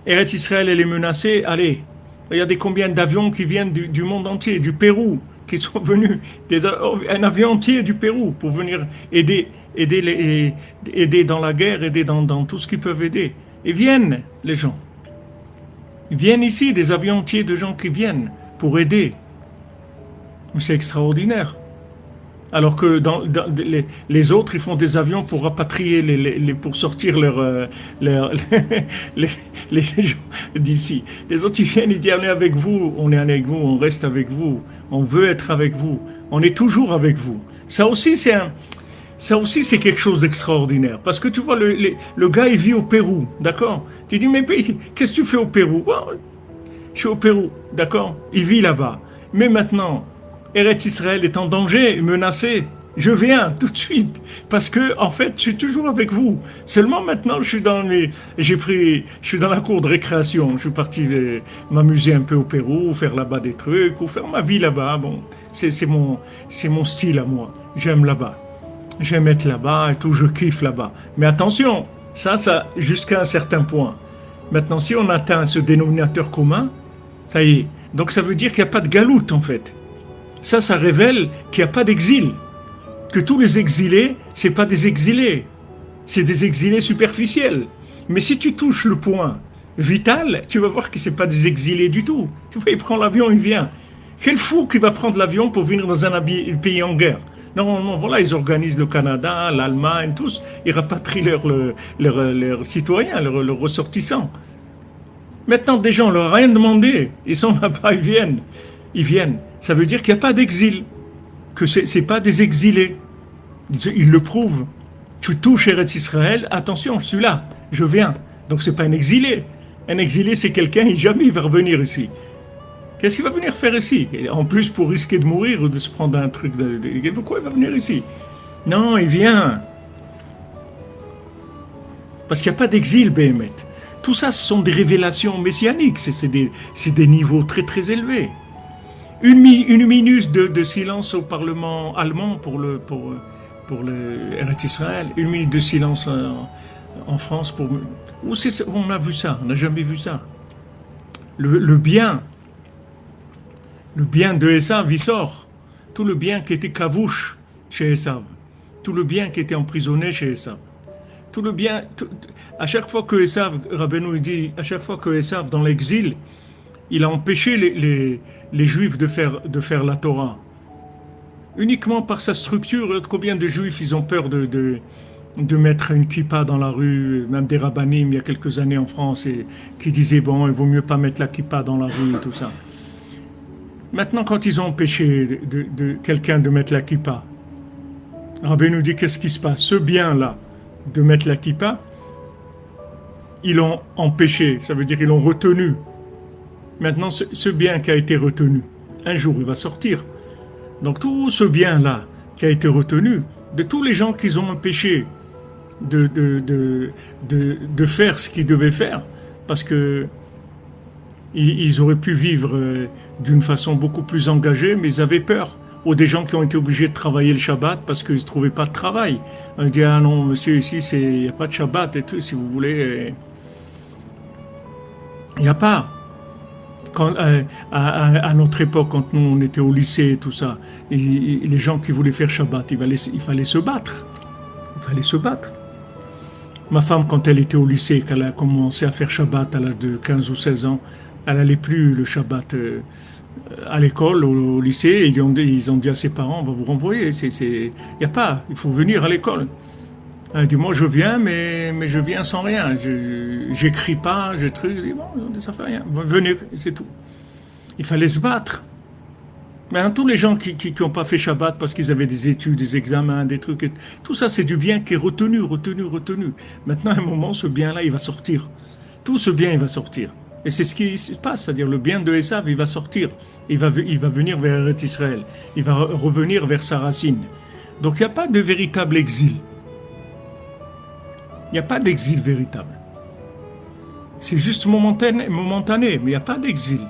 Eretz Israël, elle est menacée. Allez, regardez combien d'avions qui viennent du monde entier, du Pérou, qui sont venus, un avion entier du Pérou pour venir aider dans la guerre, aider dans tout ce qu'ils peuvent aider. Ils viennent, les gens. Ils viennent ici, des avions entiers de gens qui viennent pour aider. C'est extraordinaire. Alors que les autres, ils font des avions pour rapatrier, pour sortir les, les gens d'ici. Les autres, ils viennent, ils disent, on est avec vous, on est avec vous, on reste avec vous, on veut être avec vous, on est toujours avec vous. Ça aussi, c'est quelque chose d'extraordinaire. Parce que tu vois, le gars, il vit au Pérou, d'accord? Tu dis, mais qu'est-ce que tu fais au Pérou? Oh, je suis au Pérou, d'accord? Il vit là-bas. Mais maintenant, Eretz Israël est en danger, menacé. Je viens tout de suite parce que en fait, je suis toujours avec vous. Seulement maintenant, je suis dans la cour de récréation. Je suis parti m'amuser un peu au Pérou, faire là-bas des trucs, ou faire ma vie là-bas. Bon, c'est mon style à moi. J'aime là-bas. J'aime être là-bas et tout. Je kiffe là-bas. Mais attention, ça, jusqu'à un certain point. Maintenant, si on atteint ce dénominateur commun, ça y est. Donc ça veut dire qu'il n'y a pas de galoute en fait. Ça révèle qu'il n'y a pas d'exil. Que tous les exilés, ce n'est pas des exilés. C'est des exilés superficiels. Mais si tu touches le point vital, tu vas voir que ce n'est pas des exilés du tout. Tu vois, il prend l'avion, il vient. Quel fou qui va prendre l'avion pour venir dans un pays en guerre? Non, voilà, ils organisent le Canada, l'Allemagne, tous. Ils rapatrient leurs citoyens, leurs ressortissants. Maintenant, des gens ne leur ont rien demandé. Ils sont là-bas, ils viennent. Ils viennent. Ça veut dire qu'il n'y a pas d'exil. Que ce n'est pas des exilés. Ils le prouvent. Tu touches Eretz Israël, attention, je suis là, je viens. Donc ce n'est pas un exilé. Un exilé, c'est quelqu'un qui jamais va revenir ici. Qu'est-ce qu'il va venir faire ici? En plus, pour risquer de mourir ou de se prendre un truc. Pourquoi il va venir ici? Non, il vient. Parce qu'il n'y a pas d'exil, Béhémet. Tout ça, ce sont des révélations messianiques. C'est des niveaux très, très élevés. Une minute de silence au Parlement allemand pour le Eretz Israël. Une minute de silence en France pour... Où on a vu ça? On n'a jamais vu ça. Le bien de Esav, il sort. Tout le bien qui était cavouche chez Esav. Tout le bien qui était emprisonné chez Esav. Tout le bien... à chaque fois que Esav, Rabbeinu dit, à chaque fois que Esav, dans l'exil, il a empêché les Juifs de faire la Torah. Uniquement par sa structure, combien de Juifs ils ont peur de mettre une kippa dans la rue, même des rabbinim il y a quelques années en France, et qui disaient bon, il vaut mieux pas mettre la kippa dans la rue et tout ça. Maintenant, quand ils ont empêché de quelqu'un de mettre la kippa, Rabbi nous dit qu'est-ce qui se passe? Ce bien-là, de mettre la kippa, ils l'ont empêché, ça veut dire qu'ils l'ont retenu. Maintenant, ce bien qui a été retenu, un jour il va sortir. Donc tout ce bien-là qui a été retenu, de tous les gens qu'ils ont empêché de faire ce qu'ils devaient faire, parce que ils auraient pu vivre d'une façon beaucoup plus engagée, mais ils avaient peur. Ou des gens qui ont été obligés de travailler le Shabbat parce qu'ils ne trouvaient pas de travail. On dit, ah non, monsieur, ici, il n'y a pas de Shabbat et tout, si vous voulez. Il n'y a pas. Quand, à notre époque, quand nous, on était au lycée et tout ça, et les gens qui voulaient faire Shabbat, il fallait se battre. Il fallait se battre. Ma femme, quand elle était au lycée, qu'elle a commencé à faire Shabbat à l'âge de 15 ou 16 ans, elle n'allait plus le Shabbat à l'école, au lycée. Ils ont dit à ses parents, on va vous renvoyer. Il n'y a pas, il faut venir à l'école. Elle dit, moi je viens, mais je viens sans rien. J'écris pas, je truc. Je dis, bon, ça fait rien. Venez, c'est tout. Il fallait se battre. Mais tous les gens qui n'ont pas fait Shabbat parce qu'ils avaient des études, des examens, des trucs, tout ça c'est du bien qui est retenu. Maintenant, à un moment, ce bien-là, il va sortir. Tout ce bien, il va sortir. Et c'est ce qui se passe, c'est-à-dire le bien de Esav, il va sortir. Il va venir vers Eretz Israël. Il va revenir vers sa racine. Donc il n'y a pas de véritable exil. Il n'y a pas d'exil véritable. C'est juste momentané, mais il n'y a pas d'exil.